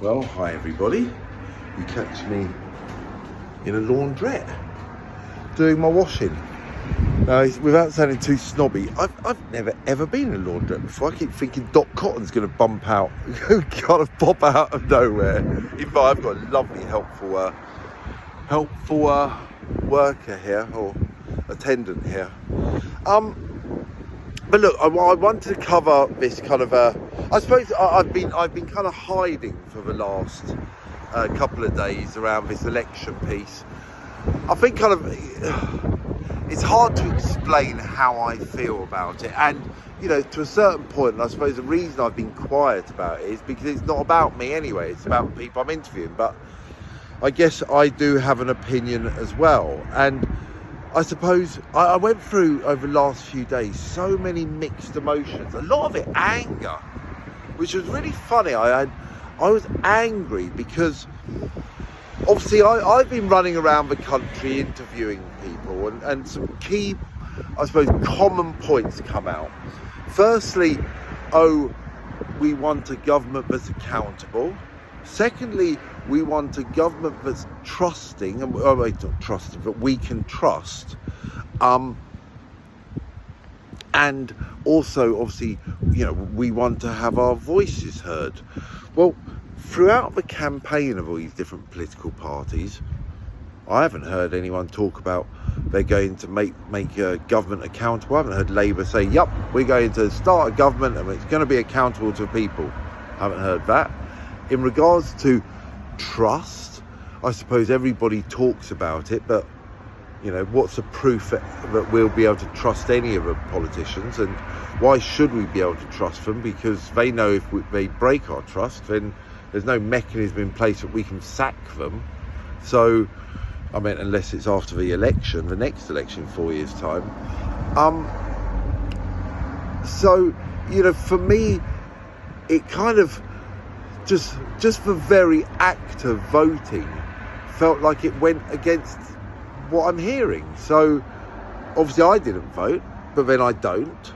Well, hi everybody. You catch me in a laundrette doing my washing. Now, without sounding too snobby, I've never ever been in a laundrette before. I keep thinking Doc Cotton's going to bump out, kind of pop out of nowhere. Even though I've got a lovely, helpful worker here, or attendant here. But look, I wanted to cover this kind of I suppose I've been kind of hiding for the last couple of days around this election piece. I think kind of it's hard to explain how I feel about it, and to a certain point, and I suppose the reason I've been quiet about it is because it's not about me anyway. It's about the people I'm interviewing. But I guess I do have an opinion as well, and I suppose I went through over the last few days so many mixed emotions. A lot of it anger, which was really funny. I was angry because obviously I've been running around the country interviewing people, and some key, I suppose, common points come out. Firstly, we want a government that's accountable. Secondly, we want a government that's trusting, and not trusting, but we can trust. And also, obviously, we want to have our voices heard. Well, throughout the campaign of all these different political parties, I haven't heard anyone talk about they're going to make a government accountable. I haven't heard Labour say, "Yup, we're going to start a government and it's going to be accountable to people." I haven't heard that. In regards to trust, I suppose everybody talks about it, but what's the proof that we'll be able to trust any of the politicians? And why should we be able to trust them? Because they know if they break our trust, then there's no mechanism in place that we can sack them. So, I mean, unless it's after the election, the next election, 4 years' time. So, for me, it kind of just the very act of voting felt like it went against what I'm hearing. So obviously I didn't vote, but then I don't.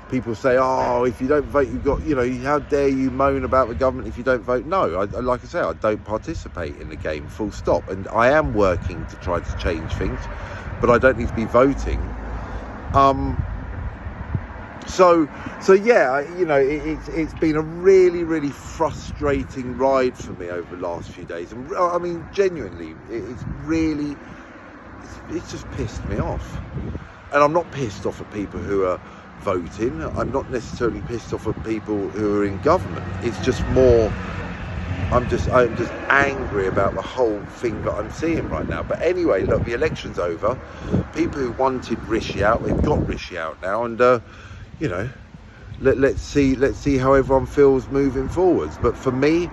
People say, "Oh, if you don't vote, you've got, how dare you moan about the government if you don't vote?" No, like I say, I don't participate in the game, full stop. And I am working to try to change things, but I don't need to be voting. So yeah, it's been a really, really frustrating ride for me over the last few days. And I mean, genuinely, it's just pissed me off. And I'm not pissed off at people who are voting. I'm not necessarily pissed off at people who are in government. It's just more, I'm just angry about the whole thing that I'm seeing right now. But anyway, look, the election's over. People who wanted Rishi out, they've got Rishi out now, and let's see how everyone feels moving forwards. But for me,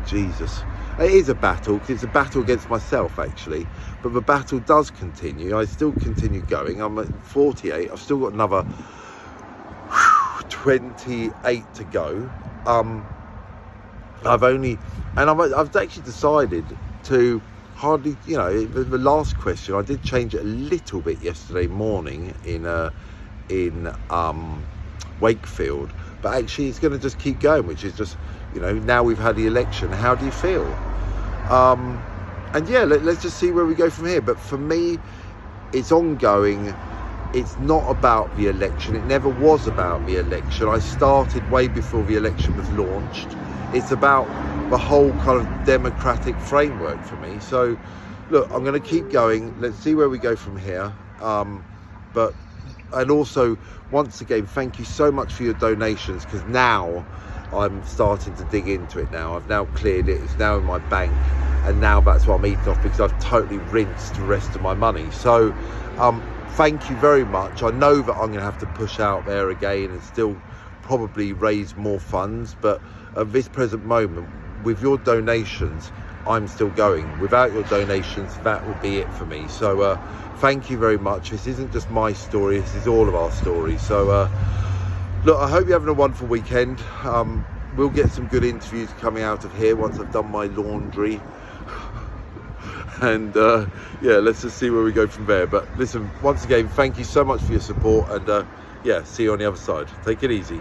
Jesus, it is a battle, because it's a battle against myself actually, but the battle does continue. I still continue going. I'm at 48. I've still got another 28 to go. I've actually decided to hardly, the last question, I did change it a little bit yesterday morning in Wakefield, but actually it's going to just keep going, which is just, now we've had the election, how do you feel? And yeah, let's just see where we go from here. But for me, it's ongoing. It's not about the election. It never was about the election. I started way before the election was launched. It's about the whole kind of democratic framework for me. So look, I'm going to keep going. Let's see where we go from here. And also, once again, thank you so much for your donations, because now I'm starting to dig into it now. I've now cleared it. It's now in my bank, and now that's what I'm eating off, because I've totally rinsed the rest of my money. So thank you very much. I know that I'm going to have to push out there again and still probably raise more funds, but at this present moment, with your donations, I'm still going. Without your donations, that will be it for me. So thank you very much. This isn't just my story, this is all of our stories. So look, I hope you're having a wonderful weekend. We'll get some good interviews coming out of here once I've done my laundry. And yeah, let's just see where we go from there. But listen, once again, thank you so much for your support, and yeah, see you on the other side. Take it easy.